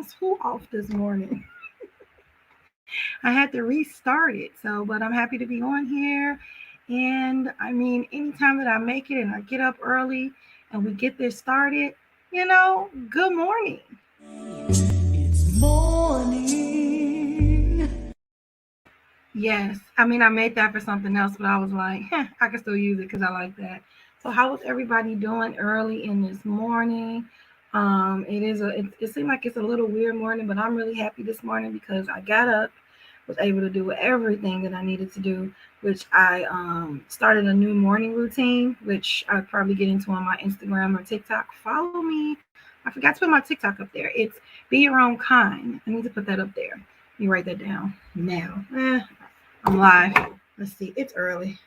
almost flew off this morning. I had to restart it. So, but I'm happy to be on here. And I mean, anytime that I make it and I get up early and we get this started, good morning. It's morning. Yes. I mean, I made that for something else, but I was like, I can still use it because I like that. So, how is everybody doing early in this morning? It seemed like it's a little weird morning, but I'm really happy this morning because I got up, was able to do everything that I needed to do, which I started a new morning routine, which I'll probably get into on my Instagram or TikTok. Follow me. I forgot to put my TikTok up there. It's Be Your Own Kind. I need to put that up there. Let me write that down now. I'm live. Let's see. It's early.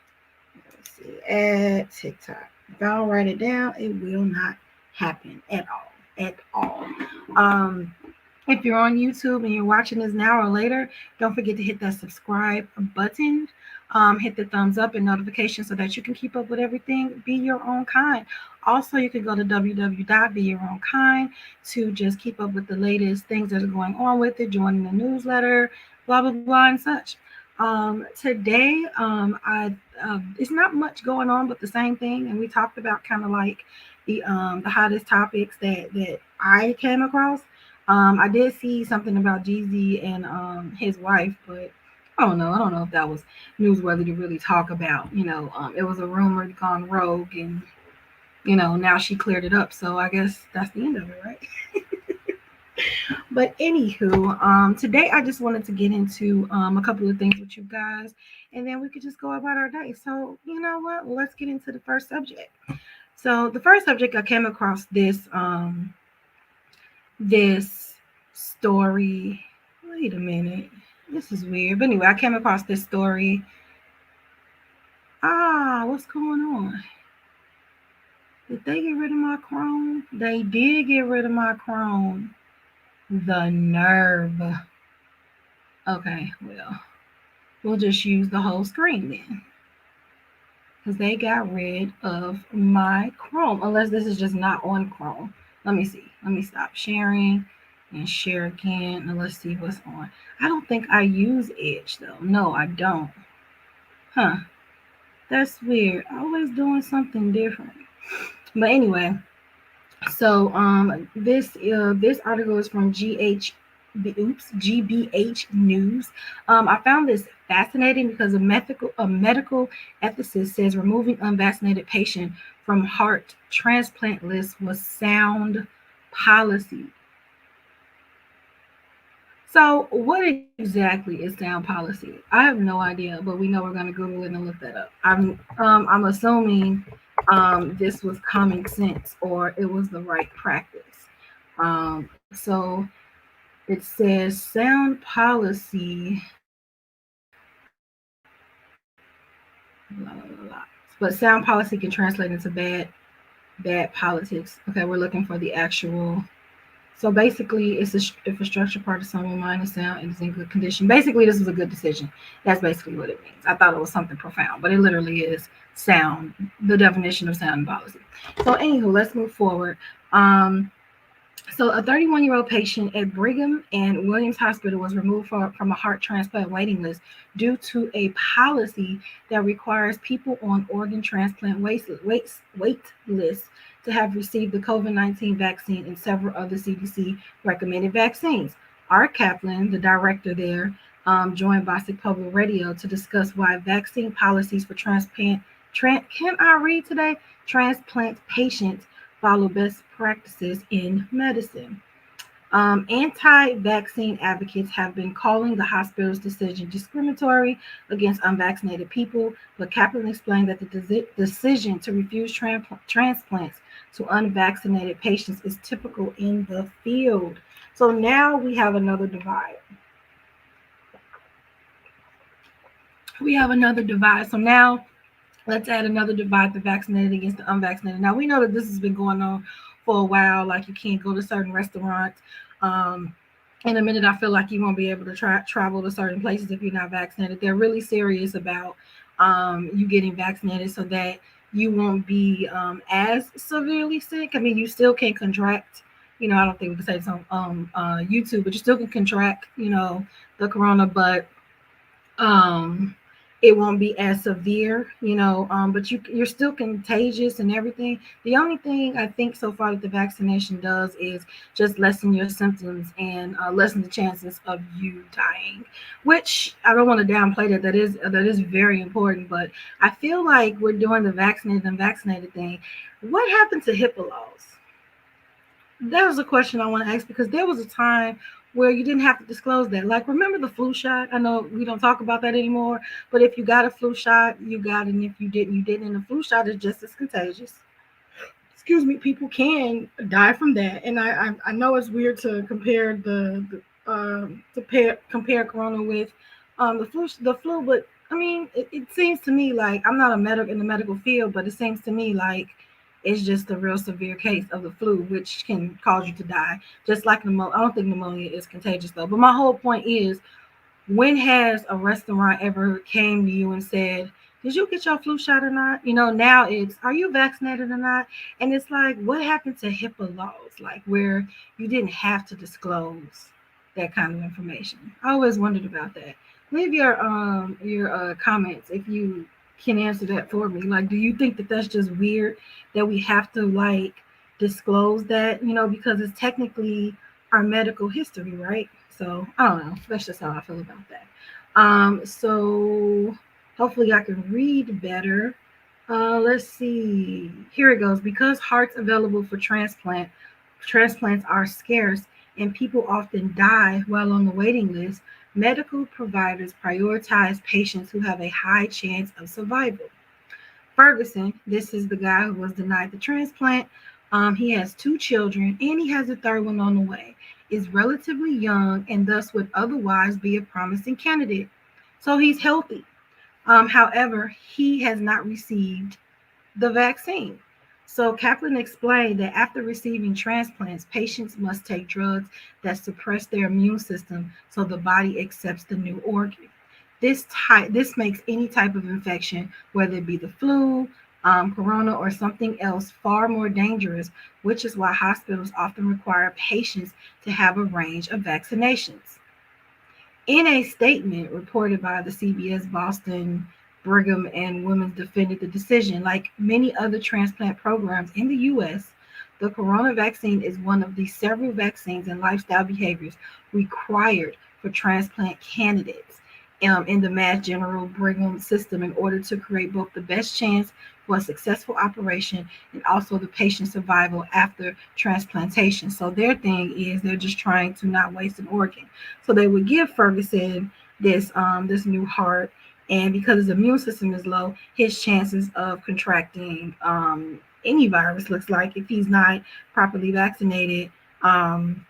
Let's see. At TikTok. If I don't write it down, it will not happen at all. At all. Um, if you're on YouTube and you're watching this now or later, don't forget to hit that subscribe button. Hit the thumbs up and notification so that you can keep up with everything. Be Your Own Kind. Also, you can go to www.beyourownkind to just keep up with the latest things that are going on with it, joining the newsletter, blah, blah, blah, and such. Today, it's not much going on, but the same thing. And we talked about kind of like the hottest topics that I came across. I did see something about Jeezy and his wife, but I don't know. I don't know if that was newsworthy to really talk about. It was a rumor gone rogue, and now she cleared it up. So I guess that's the end of it, right? But anywho, today I just wanted to get into a couple of things with you guys, and then we could just go about our day. So you know what? Let's get into the first subject. So the first subject I came across this story. Wait a minute. This is weird. But anyway, I came across this story. What's going on? Did they get rid of my Chrome? They did get rid of my Chrome. The nerve. Okay, well, we'll just use the whole screen then. Because they got rid of my Chrome. Unless this is just not on Chrome. Let me see. Let me stop sharing and share again. And let's see what's on. I don't think I use Edge though. No, I don't. Huh. That's weird. Always doing something different. But anyway, so this article is from GBH News. I found this fascinating because a medical ethicist says removing unvaccinated patient from heart transplant list was sound policy. So, what exactly is sound policy? I have no idea, but we know we're going to Google it and look that up. I'm assuming this was common sense or it was the right practice. So it says sound policy, blah, blah, blah. But sound policy can translate into bad politics. Okay, we're looking for the actual. So basically, if a structure part of someone mind and sound and is in good condition. Basically, this is a good decision. That's basically what it means. I thought it was something profound, but it literally is sound. The definition of sound and policy. So, anywho, let's move forward. So, a 31-year-old patient at Brigham and Williams Hospital was removed from a heart transplant waiting list due to a policy that requires people on organ transplant wait lists to have received the COVID-19 vaccine and several other CDC recommended vaccines. Art Kaplan, the director there, joined Bostic Public Radio to discuss why vaccine policies for can I read today? Transplant patients follow best practices in medicine. Anti-vaccine advocates have been calling the hospital's decision discriminatory against unvaccinated people, but Kaplan explained that the decision to refuse transplants to unvaccinated patients is typical in the field. So now we have another divide. So now let's add another divide: the vaccinated against the unvaccinated. Now we know that this has been going on for a while. Like you can't go to certain restaurants. In a minute, I feel like you won't be able to travel to certain places if you're not vaccinated. They're really serious about you getting vaccinated so that you won't be as severely sick. I mean, you still can contract I don't think we can say this on YouTube, but you still can contract, the corona, but um it won't be as severe, but you're still contagious and everything. The only thing I think so far that the vaccination does is just lessen your symptoms and lessen the chances of you dying, which I don't want to downplay that is very important. But I feel like we're doing the vaccinated and vaccinated thing. What happened to HIPAA laws? That was a question I want to ask because there was a time where you didn't have to disclose that. Like, remember the flu shot? I know we don't talk about that anymore, but if you got a flu shot, you got it, and if you didn't, you didn't. And the flu shot is just as contagious. Excuse me, people can die from that. And I know it's weird to compare compare corona with the flu, but I mean, it seems to me like I'm not a medic in the medical field, but it seems to me like it's just a real severe case of the flu, which can cause you to die. Just like pneumonia. I don't think pneumonia is contagious though. But my whole point is, when has a restaurant ever came to you and said, "Did you get your flu shot or not?" Now it's, "Are you vaccinated or not?" And it's like, what happened to HIPAA laws, like where you didn't have to disclose that kind of information? I always wondered about that. Leave your comments if you can answer that for me. Like, do you think that that's just weird that we have to like disclose that? Because it's technically our medical history, right? So I don't know. That's just how I feel about that. So hopefully I can read better. Let's see. Here it goes. Because hearts available for transplants are scarce and people often die while on the waiting list, medical providers prioritize patients who have a high chance of survival. Ferguson, this is the guy who was denied the transplant. He has two children and he has a third one on the way. Is relatively young and thus would otherwise be a promising candidate. So he's healthy. However, he has not received the vaccine. So Kaplan explained that after receiving transplants, patients must take drugs that suppress their immune system so the body accepts the new organ. This makes any type of infection, whether it be the flu, corona, or something else, far more dangerous, which is why hospitals often require patients to have a range of vaccinations. In a statement reported by the CBS, Boston Brigham and Women's defended the decision. Like many other transplant programs in the U.S., the corona vaccine is one of the several vaccines and lifestyle behaviors required for transplant candidates in the Mass General Brigham system in order to create both the best chance for a successful operation and also the patient survival after transplantation. So their thing is they're just trying to not waste an organ. So they would give Ferguson this new heart, and because his immune system is low, his chances of contracting any virus looks like, if he's not properly vaccinated, um,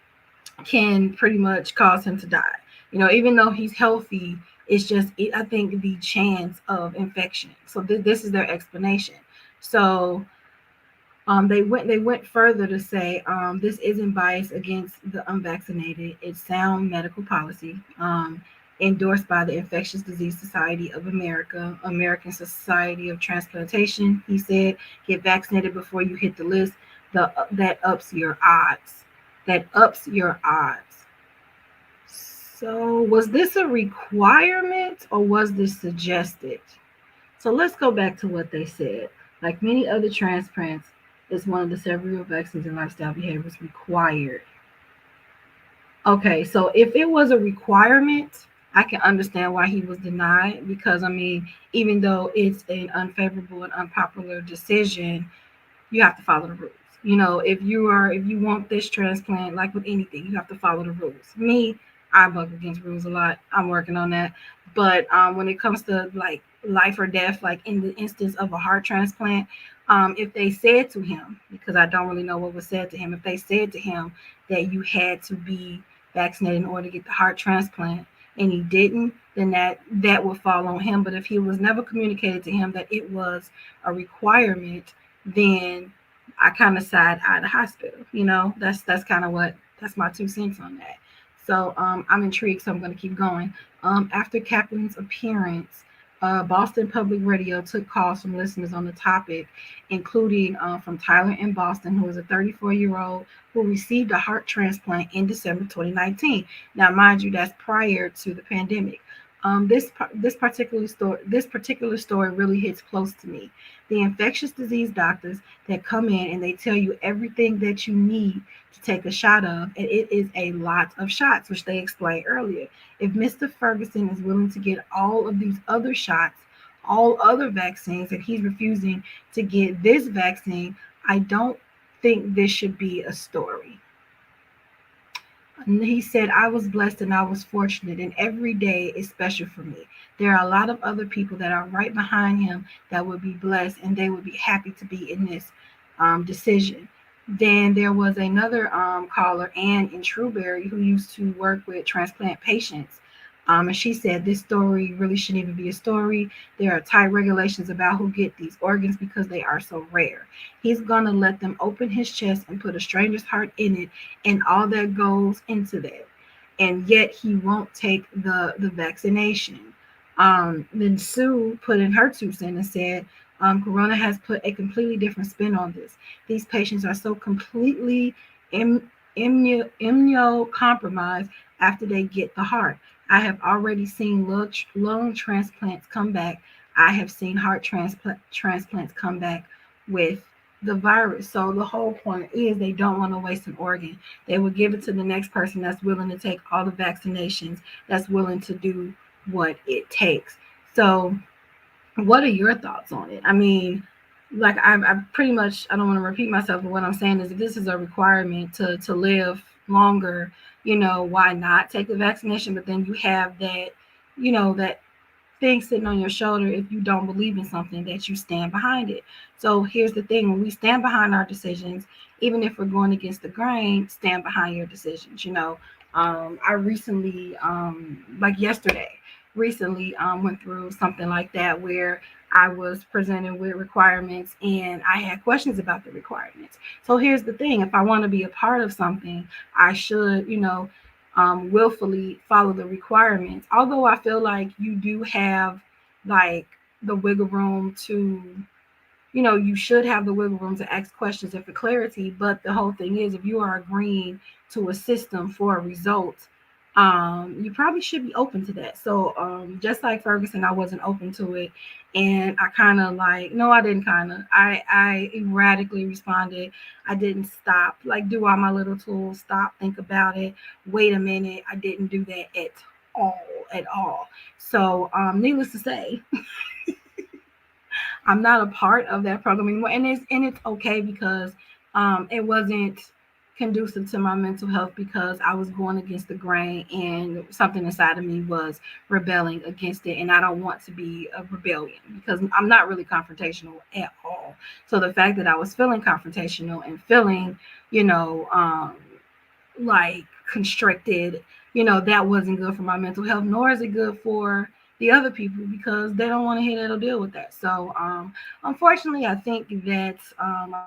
can pretty much cause him to die. Even though he's healthy, it's just I think the chance of infection. So this is their explanation. So they went further to say this isn't biased against the unvaccinated. It's sound medical policy, endorsed by the Infectious Disease Society of America, American Society of Transplantation. He said, "Get vaccinated before you hit the list. That ups your odds. That ups your odds." So, was this a requirement or was this suggested? So let's go back to what they said. Like many other transplants, it's one of the several vaccines and lifestyle behaviors required. Okay, so if it was a requirement, I can understand why he was denied because I mean, even though it's an unfavorable and unpopular decision, you have to follow the rules. If you want this transplant, like with anything, you have to follow the rules. Me, I bug against rules a lot. I'm working on that. But when it comes to like life or death, like in the instance of a heart transplant, if they said to him, because I don't really know what was said to him, if they said to him that you had to be vaccinated in order to get the heart transplant, and he didn't, then that would fall on him. But if he was never communicated to him that it was a requirement, then I kind of side eye the hospital. That's kind of that's my 2 cents on that. So I'm intrigued, so I'm going to keep going. After Kaplan's appearance, Boston Public Radio took calls from listeners on the topic, including from Tyler in Boston, who is a 34-year-old who received a heart transplant in December 2019. Now, mind you, that's prior to the pandemic. This particular story really hits close to me. The infectious disease doctors that come in and they tell you everything that you need to take a shot of, and it is a lot of shots, which they explained earlier. If Mr. Ferguson is willing to get all of these other shots, all other vaccines, and he's refusing to get this vaccine, I don't think this should be a story. And he said, I was blessed and I was fortunate, and every day is special for me. There are a lot of other people that are right behind him that would be blessed and they would be happy to be in this decision. Then there was another caller, Ann in Trueberry, who used to work with transplant patients. And she said this story really shouldn't even be a story. There are tight regulations about who get these organs because they are so rare. He's gonna let them open his chest and put a stranger's heart in it and all that goes into that. And yet he won't take the vaccination. Then Sue put in her 2 cents and said, Corona has put a completely different spin on this. These patients are so completely immunocompromised after they get the heart. I have already seen lung transplants come back. I have seen transplants come back with the virus. So the whole point is they don't want to waste an organ. They will give it to the next person that's willing to take all the vaccinations, that's willing to do what it takes. So, what are your thoughts on it? I mean, like I've pretty much, I don't want to repeat myself, but what I'm saying is if this is a requirement to live longer, why not take the vaccination? But then you have that thing sitting on your shoulder if you don't believe in something that you stand behind it. So here's the thing: when we stand behind our decisions, even if we're going against the grain, stand behind your decisions. I recently, like yesterday, recently went through something like that where I was presented with requirements and I had questions about the requirements. So here's the thing: if I want to be a part of something, I should, willfully follow the requirements. Although I feel like you do have like the wiggle room to, you should have the wiggle room to ask questions and for clarity. But the whole thing is, if you are agreeing to a system for a result, you probably should be open to that. So, just like Ferguson, I wasn't open to it, and I kind of like, no, I didn't kind of. I erratically responded. I didn't stop, like do all my little tools, stop, think about it, wait a minute. I didn't do that all, at all. So, needless to say, I'm not a part of that program anymore, and it's okay because it wasn't conducive to my mental health because I was going against the grain and something inside of me was rebelling against it, and I don't want to be a rebellion because I'm not really confrontational at all. So the fact that I was feeling confrontational and feeling, you know, like constricted, that wasn't good for my mental health, nor is it good for the other people because they don't want to hear that or deal with that. So, unfortunately, I think that a lot of people are going through the same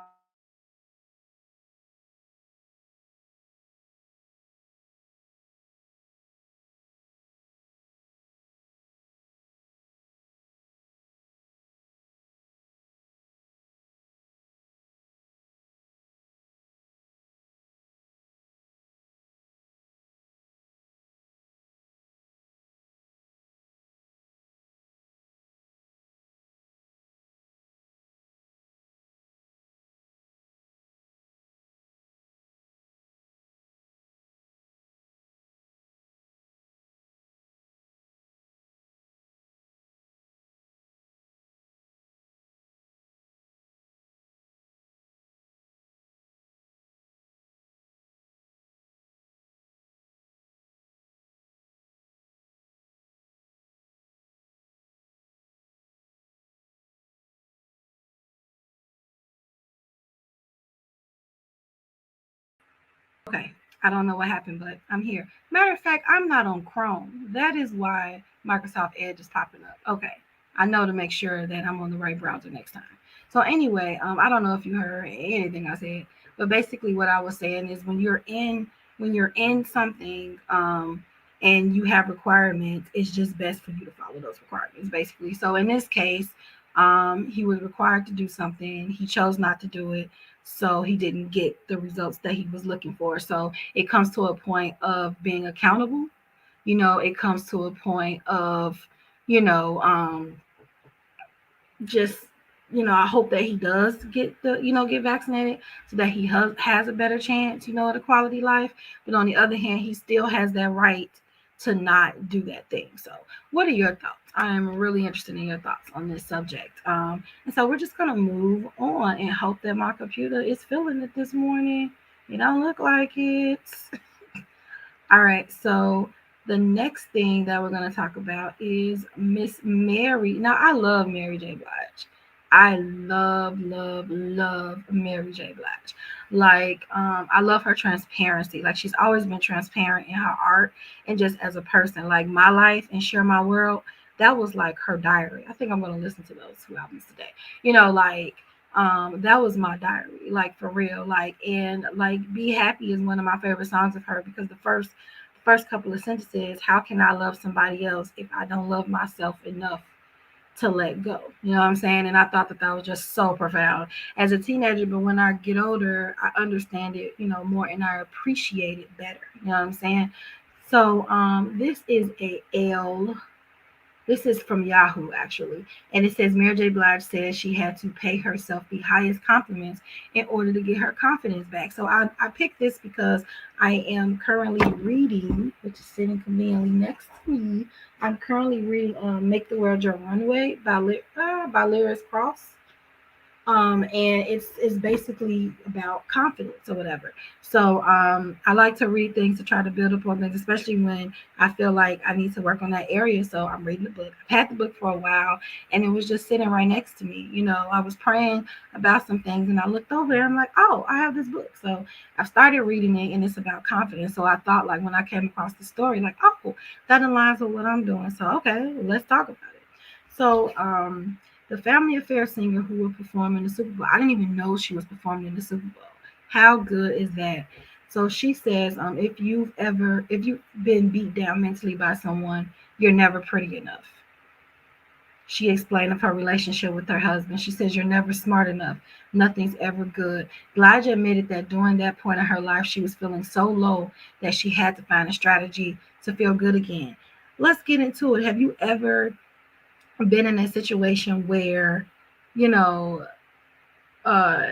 Okay, I don't know what happened, but I'm here. Matter of fact, I'm not on Chrome. That is why Microsoft Edge is popping up. Okay, I know to make sure that I'm on the right browser next time. So anyway, I don't know if you heard anything I said, but basically what I was saying is when you're in something, and you have requirements, it's just best for you to follow those requirements, basically. So in this case, he was required to do something. He chose not to do it. So he didn't get the results that he was looking for. So it comes to a point of being accountable. It comes to a point of, you know, just I hope that he does get vaccinated so that he has a better chance at a quality life. But on the other hand, he still has that right to not do that thing. So what are your thoughts? I am really interested in your thoughts on this subject. And so we're just gonna move on and hope that my computer is feeling it this morning. It don't look like it. All right, so the next thing that we're going to talk about is Miss Mary. Now, I love Mary J. Blige. I love, love, love Mary J. Blige. Like, I love her transparency. Like, she's always been transparent in her art and just as a person. Like, My Life and Share My World, that was like her diary. I think I'm going to listen to those two albums today. That was my diary, like for real. Like, and like Be Happy is one of my favorite songs of her because the first couple of sentences, how can I love somebody else if I don't love myself enough to let go? You know what I'm saying? And I thought that that was just so profound as a teenager, but when I get older, I understand it, more, and I appreciate it better. You know what I'm saying? So this is a L. This is from Yahoo, actually. And it says Mary J. Blige says she had to pay herself the highest compliments in order to get her confidence back. So I picked this because I am currently reading, which is sitting conveniently next to me. I'm currently reading Make the World Your Runway by Lyris Cross. And it's basically about confidence or whatever. So I like to read things to try to build up on things, especially when I feel like I need to work on that area. So I'm reading the book. I've had the book for a while, and it was just sitting right next to me. I was praying about some things, and I looked over there. I'm like, oh, I have this book. So I started reading it, and it's about confidence. So I thought, like, when I came across the story, like, oh, that aligns with what I'm doing. So okay, let's talk about it. So the Family Affair singer who will perform in the Super Bowl. I didn't even know she was performing in the Super Bowl. How good is that? So she says, if you've been beat down mentally by someone, you're never pretty enough. She explained of her relationship with her husband. She says, you're never smart enough. Nothing's ever good. Elijah admitted that during that point in her life, she was feeling so low that she had to find a strategy to feel good again. Let's get into it. Have you ever been in a situation where, you know, uh,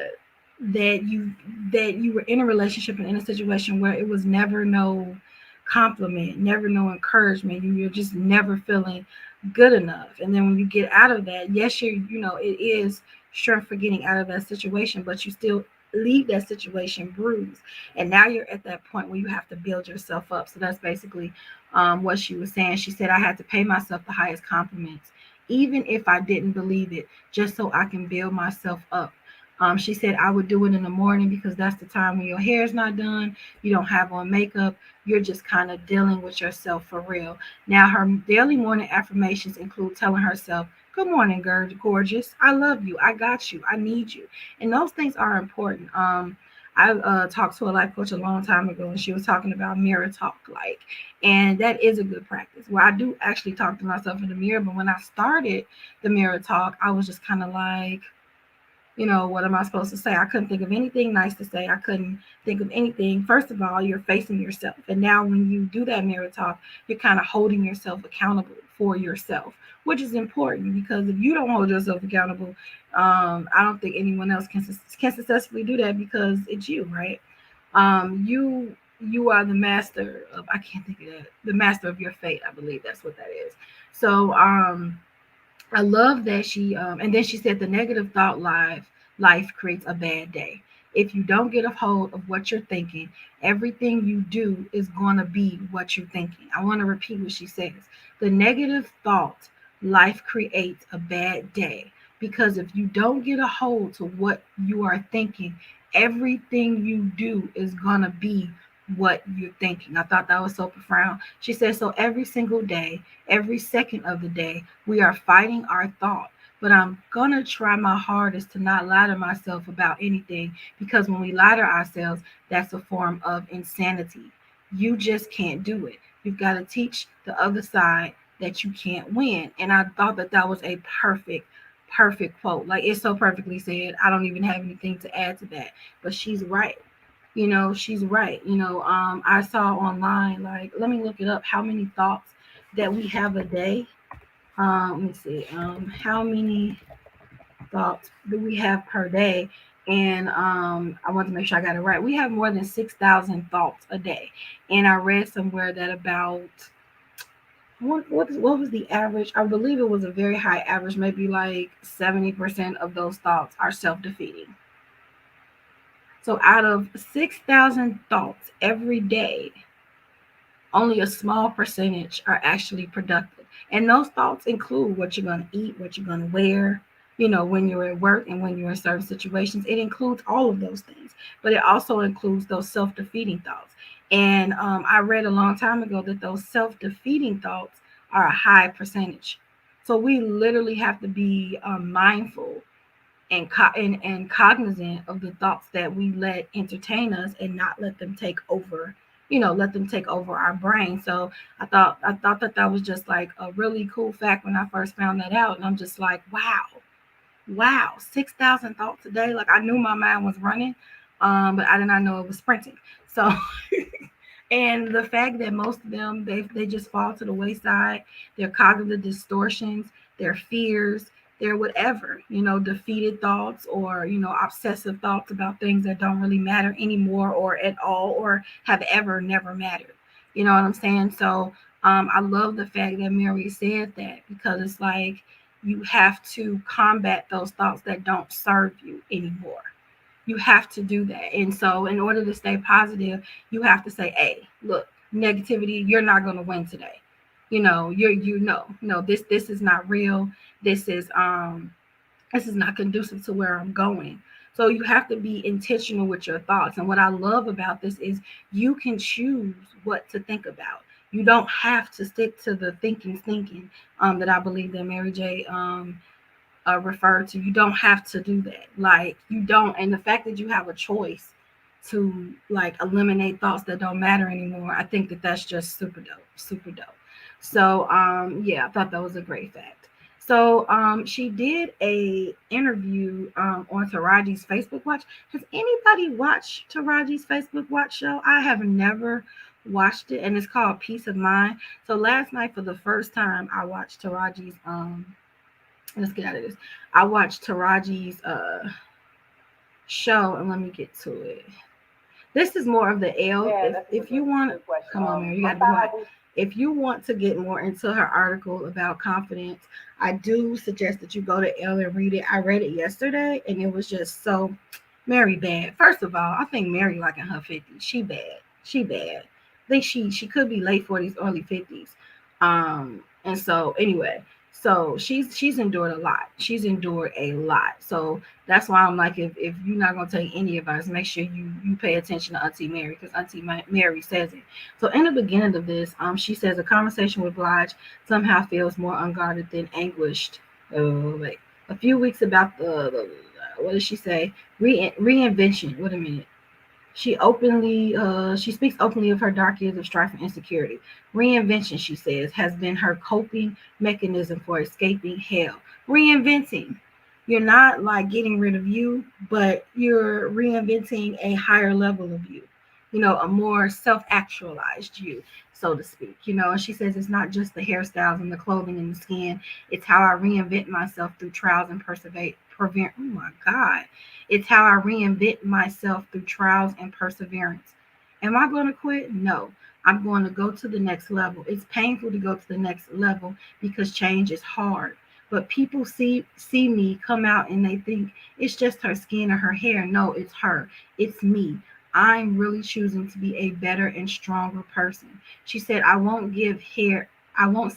that you were in a relationship and in a situation where it was never no compliment, never no encouragement. You're just never feeling good enough. And then when you get out of that, yes, it is strength for getting out of that situation, but you still leave that situation bruised. And now you're at that point where you have to build yourself up. So that's basically what she was saying. She said, I had to pay myself the highest compliments, even if I didn't believe it, just so I can build myself up. She said, I would do it in the morning because that's the time when your hair is not done, you don't have on makeup, you're just kind of dealing with yourself for real. Now, her daily morning affirmations include telling herself, good morning, gorgeous. I love you. I got you. I need you. And those things are important. I talked to a life coach a long time ago, and she was talking about mirror talk, like, and that is a good practice. Well, I do actually talk to myself in the mirror, but when I started the mirror talk, I was just kind of like, what am I supposed to say? I couldn't think of anything nice to say. I couldn't think of anything. First of all, you're facing yourself. And now when you do that mirror talk, you're kind of holding yourself accountable for yourself, which is important because if you don't hold yourself accountable, I don't think anyone else can successfully do that because it's you, right? You are the master of, I can't think of that, the master of your fate. I believe that's what that is. So I love that and then she said the negative thought life creates a bad day. If you don't get a hold of what you're thinking, everything you do is going to be what you're thinking. I want to repeat what she says. The negative thought life creates a bad day because if you don't get a hold to what you are thinking, everything you do is going to be what you're thinking. I thought that was so profound. She said, so every single day, every second of the day, we are fighting our thought. But I'm going to try my hardest to not lie to myself about anything because when we lie to ourselves, that's a form of insanity. You just can't do it. You've got to teach the other side that you can't win. And I thought that that was a perfect quote. Like, it's so perfectly said. I don't even have anything to add to that. But she's right. She's right. I saw online, like, let me look it up, how many thoughts that we have a day. Let me see. How many thoughts do we have per day? And I want to make sure I got it right. We have more than 6,000 thoughts a day. And I read somewhere that about what was the average? I believe it was a very high average, maybe like 70% of those thoughts are self defeating. So out of 6,000 thoughts every day, only a small percentage are actually productive. And those thoughts include what you're going to eat, what you're going to wear, when you're at work and when you're in certain situations. It includes all of those things, but it also includes those self defeating thoughts. And I read a long time ago that those self defeating thoughts are a high percentage. So we literally have to be mindful and cognizant of the thoughts that we let entertain us and not let them take over, let them take over our brain. So I thought that that was just like a really cool fact when I first found that out, and I'm just like, wow, 6,000 thoughts a day. Like, I knew my mind was running, but I did not know it was sprinting. So and the fact that most of them, they just fall to the wayside, their cognitive distortions, their fears, their whatever, defeated thoughts, or obsessive thoughts about things that don't really matter anymore or at all, or have ever never mattered. You know what I'm saying? So I love the fact that Mary said that, because it's like you have to combat those thoughts that don't serve you anymore. You have to do that. And so, in order to stay positive, you have to say, hey, look, negativity, you're not going to win today. No, this is not real. This is this is not conducive to where I'm going. So you have to be intentional with your thoughts. And what I love about this is you can choose what to think about. You don't have to stick to the thinking that I believe that Mary J referred to. You don't have to do that. Like, you don't. And the fact that you have a choice to, like, eliminate thoughts that don't matter anymore, I think that that's just super dope, super dope. So yeah, I thought that was a great fact. So she did a interview on Taraji's Facebook Watch. Has anybody watched Taraji's Facebook Watch show? I have never watched it, and it's called Peace of Mind. So last night, for the first time, I watched Taraji's let's get out of this. I watched Taraji's show, and let me get to it. This is more of the L. Yeah, If you that's a want, good question. come on, Mary, you My got to be quiet. Bible, If you want to get more into her article about confidence, I do suggest that you go to L and read it. I read it yesterday, and it was just so Mary bad. First of all, I think Mary like in her 50s. She bad. She bad. I think she could be late 40s, early 50s. And so anyway, so she's endured a lot. She's endured a lot. So that's why I'm like, if you're not gonna take any advice, make sure you pay attention to Auntie Mary, because Mary says it. So in the beginning of this, she says a conversation with Blige somehow feels more unguarded than anguished. Oh wait, a few weeks about the what did she say? Reinvention. Wait a minute. She speaks openly of her dark years of strife and insecurity. Reinvention, she says, has been her coping mechanism for escaping hell. Reinventing. You're not like getting rid of you, but you're reinventing a higher level of you. A more self-actualized you, so to speak. And she says it's not just the hairstyles and the clothing and the skin. It's how I reinvent myself through trials and persevere. Oh my God. It's how I reinvent myself through trials and perseverance. Am I going to quit? No. I'm going to go to the next level. It's painful to go to the next level because change is hard. But people see me come out and they think it's just her skin or her hair. No, it's her. It's me. I'm really choosing to be a better and stronger person. She said, I won't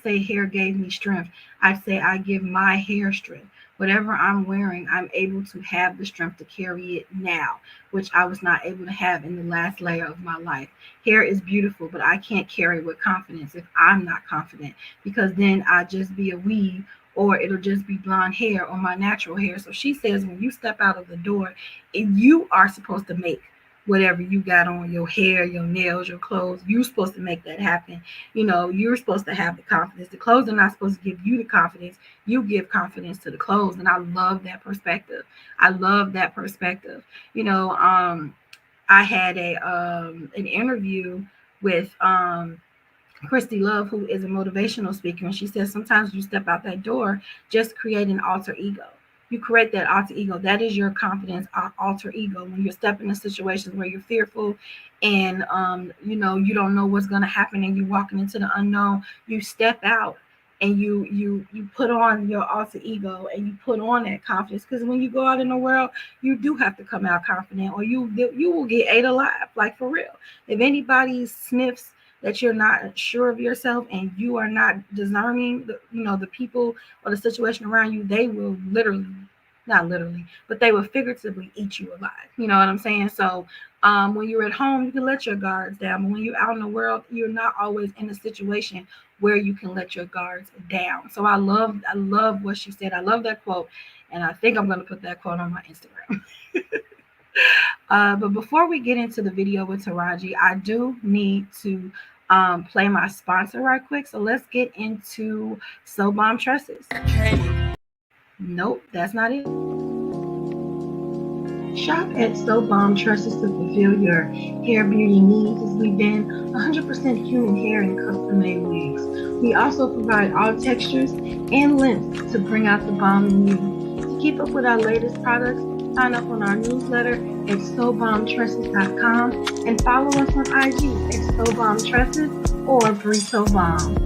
say hair gave me strength. I say I give my hair strength. Whatever I'm wearing, I'm able to have the strength to carry it now, which I was not able to have in the last layer of my life. Hair is beautiful, but I can't carry with confidence if I'm not confident, because then I just be a weave, or it'll just be blonde hair or my natural hair. So she says when you step out of the door, you are supposed to make whatever you got on, your hair, your nails, your clothes. You're supposed to make that happen. You're supposed to have the confidence. The clothes are not supposed to give you the confidence. You give confidence to the clothes. And I love that perspective. I love that perspective. I had an interview with Christy Love, who is a motivational speaker, and she says sometimes you step out that door, just create an alter ego. You create that alter ego. That is your confidence alter ego. When you're stepping in situations where you're fearful, and you don't know what's going to happen, and you're walking into the unknown, you step out and you put on your alter ego and you put on that confidence. Because when you go out in the world, you do have to come out confident, or you will get ate alive, like for real. If anybody sniffs that you're not sure of yourself and you are not discerning the people or the situation around you, they will literally, not literally, but they will figuratively eat you alive. You know what I'm saying? So when you're at home, you can let your guards down, but when you're out in the world, you're not always in a situation where you can let your guards down. So I love what she said. I love that quote, and I think I'm going to put that quote on my Instagram. But before we get into the video with Taraji, I do need to play my sponsor right quick. So let's get into So Bomb Tresses. Nope, that's not it. Shop at So Bomb Tresses to fulfill your hair beauty needs, as we bend 100% human hair in custom-made wigs. We also provide all textures and lengths to bring out the bomb in you. To keep up with our latest products, sign up on our newsletter at sobombtresses.com and follow us on IG at sobombtresses or Burrito Bomb.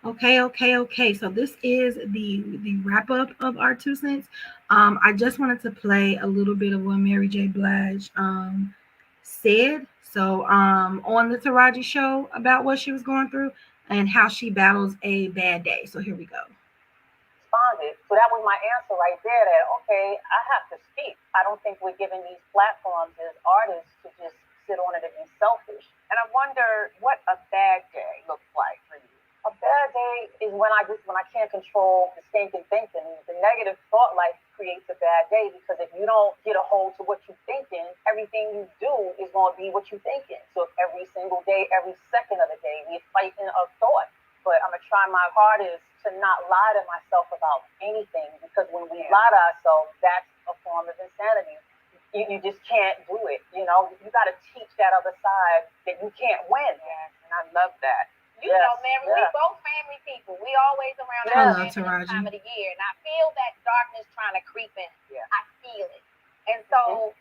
Okay. So this is the wrap up of our 2 cents. I just wanted to play a little bit of what Mary J. Blige said. So on the Taraji show about what she was going through and how she battles a bad day. So here we go. Responded. So that was my answer right there that, okay, I have to speak. I don't think we're given these platforms as artists to just sit on it and be selfish. And I wonder what a bad day looks like for you. A bad day is when I can't control the stinking thinking. The negative thought life creates a bad day because if you don't get a hold to what you're thinking, everything you do is going to be what you're thinking. So every single day, every second of the day, we're fighting a thought. But I'm going to try my hardest to not lie to myself about anything, because when we lie to ourselves, that's a form of insanity. You just can't do it. You got to teach that other side that you can't win. Yes, and I love that. Mary, we both family people. We always around Hello, this time of the year, and I feel that darkness trying to creep in. Yeah. I feel it. And so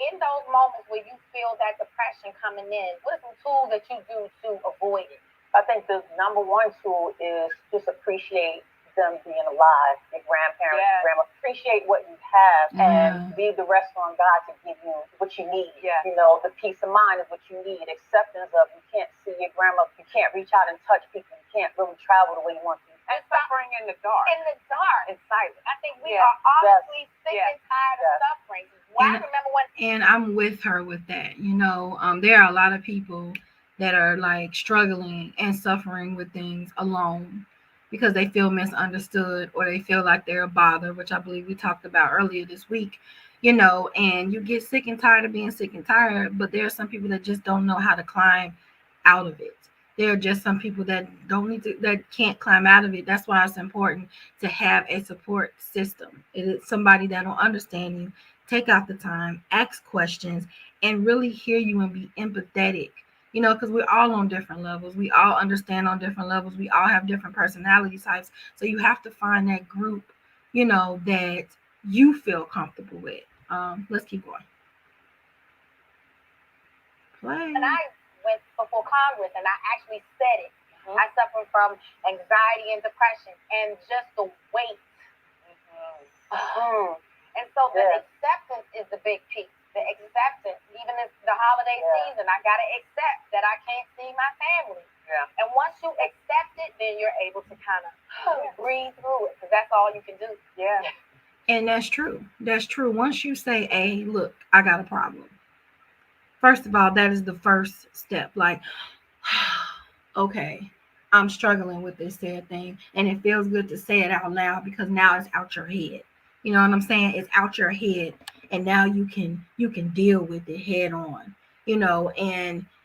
in those moments where you feel that depression coming in, what are some tools that you do to avoid it? I think the number one tool is just appreciate them being alive, your grandparents, grandma. Appreciate what you have and leave the rest on God to give you what you need. Yeah. The peace of mind is what you need. Acceptance of you can't see your grandma, you can't reach out and touch people, you can't really travel the way you want to. And suffering in the dark. In the dark. In silence. I think we are obviously sick and tired of suffering. Well, I remember when. And I'm with her with that. There are a lot of people that are like struggling and suffering with things alone because they feel misunderstood or they feel like they're a bother, which I believe we talked about earlier this week. And you get sick and tired of being sick and tired, but there are some people that just don't know how to climb out of it. There are just some people that that can't climb out of it. That's why it's important to have a support system. It is somebody that will understand you, take out the time, ask questions, and really hear you and be empathetic. Because we're all on different levels. We all understand on different levels. We all have different personality types. So you have to find that group, that you feel comfortable with. Let's keep going. Play. And I went before Congress and I actually said it. I suffer from anxiety and depression and just the weight. And so the acceptance is the big piece. The acceptance, even in the holiday season, I gotta accept that I can't see my family. Yeah. And once you accept it, then you're able to kind of breathe through it, because that's all you can do. Yeah. And that's true. That's true. Once you say, "Hey, look, I got a problem." First of all, that is the first step. Like, okay, I'm struggling with this sad thing, and it feels good to say it out loud because now it's out your head. You know what I'm saying? It's out your head. and now you can deal with it head on,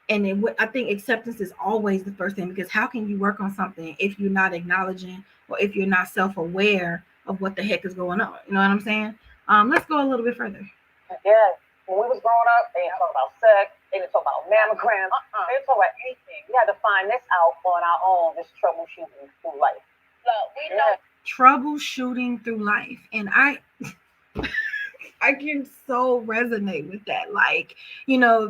I think acceptance is always the first thing, because how can you work on something if you're not acknowledging, or if you're not self-aware of what the heck is going on? You know what I'm saying? Let's go a little bit further. Yes. When we was growing up, they didn't talk about sex. They didn't talk about mammograms. They didn't talk about anything. We had to find this out on our own, this troubleshooting through life. Look, we know Troubleshooting through life, and I can so resonate with that. Like,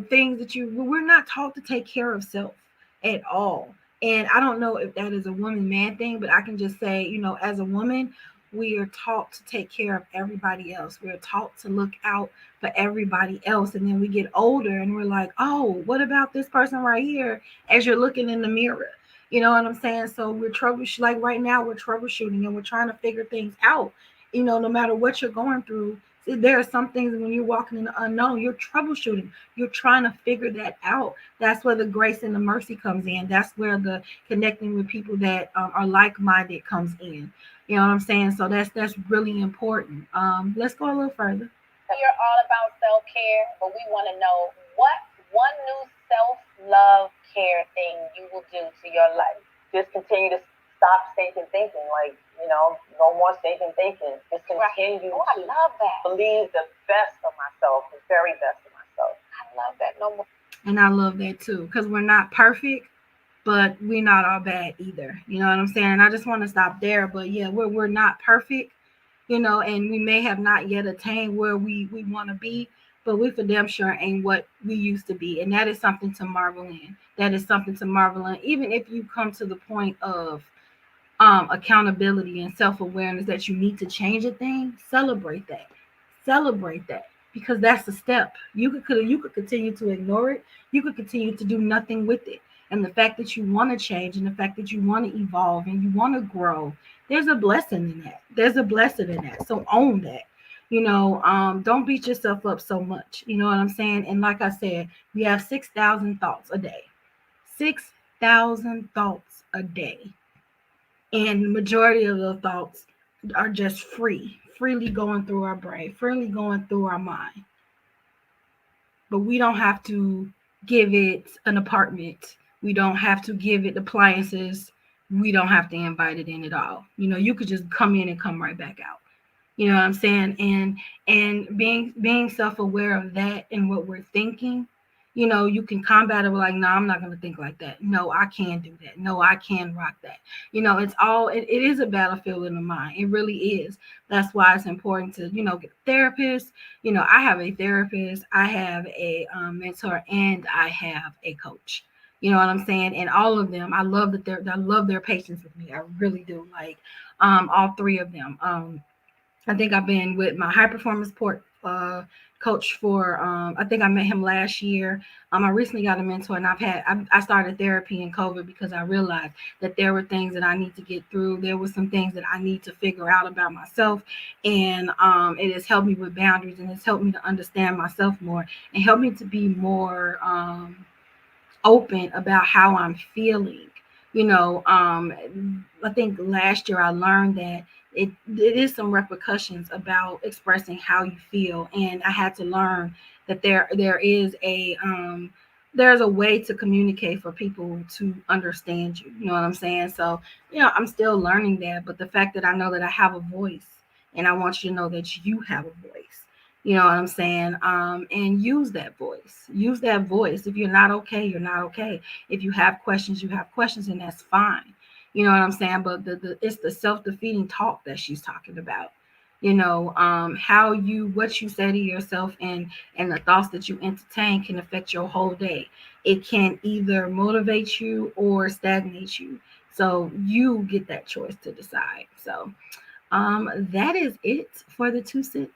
things that we're not taught to take care of self at all. And I don't know if that is a woman man thing, but I can just say, as a woman, we are taught to take care of everybody else. We're taught to look out for everybody else. And then we get older and we're like, oh, what about this person right here, as you're looking in the mirror? You know what I'm saying? So we're like right now, we're troubleshooting and we're trying to figure things out. No matter what you're going through, there are some things when you're walking in the unknown, you're troubleshooting. You're trying to figure that out. That's where the grace and the mercy comes in. That's where the connecting with people that are like-minded comes in. You know what I'm saying? So that's really important. Let's go a little further. you're all about self-care, but we want to know what one new self-love care thing you will do to your life. Just continue to stop stinking thinking. Like, no more stinking thinking. Just continue Oh, I to love that. believe the best of myself, the very best of myself. I love that. No more. And I love that too, because we're not perfect, but we're not all bad either. You know what I'm saying? And I just want to stop there. But yeah, we're not perfect, and we may have not yet attained where we want to be, but we for damn sure ain't what we used to be. And that is something to marvel in. That is something to marvel in. Even if you come to the point of accountability and self-awareness that you need to change a thing, celebrate that, because that's the step. You could continue to ignore it. You could continue to do nothing with it. And the fact that you want to change, and the fact that you want to evolve and you want to grow, there's a blessing in that. There's a blessing in that. So own that. Don't beat yourself up so much. You know what I'm saying? And like I said, we have 6,000 thoughts a day. 6,000 thoughts a day. And the majority of those thoughts are just freely going through our brain, freely going through our mind. But we don't have to give it an apartment. We don't have to give it appliances. We don't have to invite it in at all. You could just come in and come right back out. You know what I'm saying? And being self-aware of that and what we're thinking, you can combat it with like, no, I'm not gonna think like that. No, I can do that. No, I can rock that. It is a battlefield in the mind. It really is. That's why it's important to, get a therapist. I have a therapist, I have a mentor, and I have a coach. You know what I'm saying? And all of them, I love their patience with me. I really do. Like all three of them. I think I've been with my high performance coach for I think I met him last year. I recently got a mentor, and I started therapy in COVID because I realized that there were things that I need to get through. There were some things that I need to figure out about myself, and it has helped me with boundaries, and it's helped me to understand myself more, and helped me to be more open about how I'm feeling. I think last year I learned that it is some repercussions about expressing how you feel, and I had to learn that there's a way to communicate for people to understand you. You know what I'm saying? So, I'm still learning that, but the fact that I know that I have a voice, and I want you to know that you have a voice. You know what I'm saying? And use that voice. Use that voice. If you're not okay, you're not okay. If you have questions, you have questions, and that's fine. You know what I'm saying? But it's the self-defeating talk that she's talking about. What you say to yourself, and the thoughts that you entertain can affect your whole day. It can either motivate you or stagnate you. So you get that choice to decide. So that is it for the 2 cents.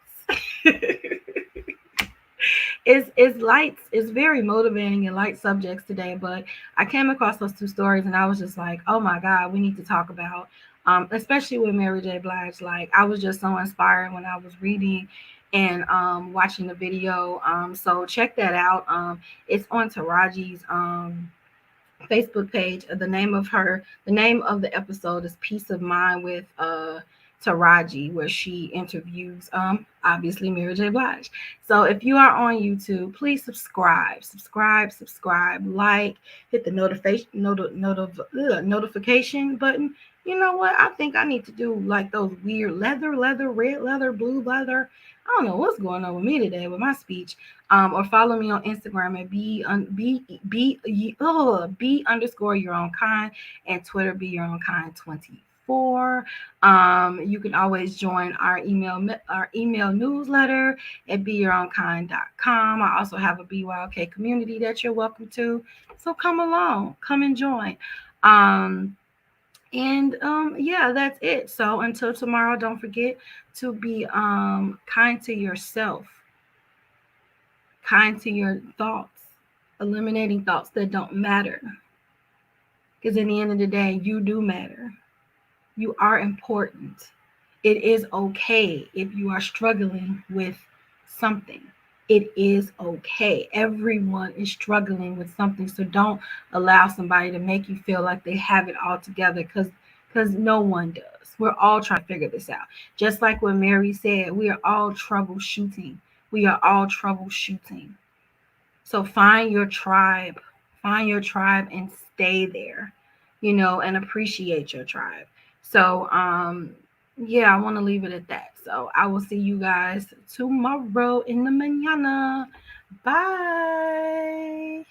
It's very motivating and light subjects today, but I came across those two stories and I was just like, oh my god, we need to talk about especially with Mary J Blige. Like, I was just so inspired when I was reading and watching the video. So check that out. It's on Taraji's Facebook page. The name of the episode is Peace of Mind with Taraji, where she interviews obviously Mary J. Blige. So if you are on YouTube, please subscribe, like, hit the notification button. You know what? I think I need to do like those weird leather, red leather, blue leather. I don't know what's going on with me today with my speech. Or follow me on Instagram at b underscore your own kind, and Twitter be your own kind 24. You can always join our email newsletter at beyourownkind.com. I also have a BYOK community that you're welcome to. So come along, come and join. And yeah, that's it. So until tomorrow, don't forget to be kind to yourself, kind to your thoughts, eliminating thoughts that don't matter. Because in the end of the day, you do matter. You are important. It is okay if you are struggling with something. It is okay. Everyone is struggling with something. So don't allow somebody to make you feel like they have it all together, because no one does. We're all trying to figure this out. Just like what Mary said, we are all troubleshooting. We are all troubleshooting. So find your tribe and stay there, and appreciate your tribe. So, yeah, I want to leave it at that. So I will see you guys tomorrow in the mañana. Bye.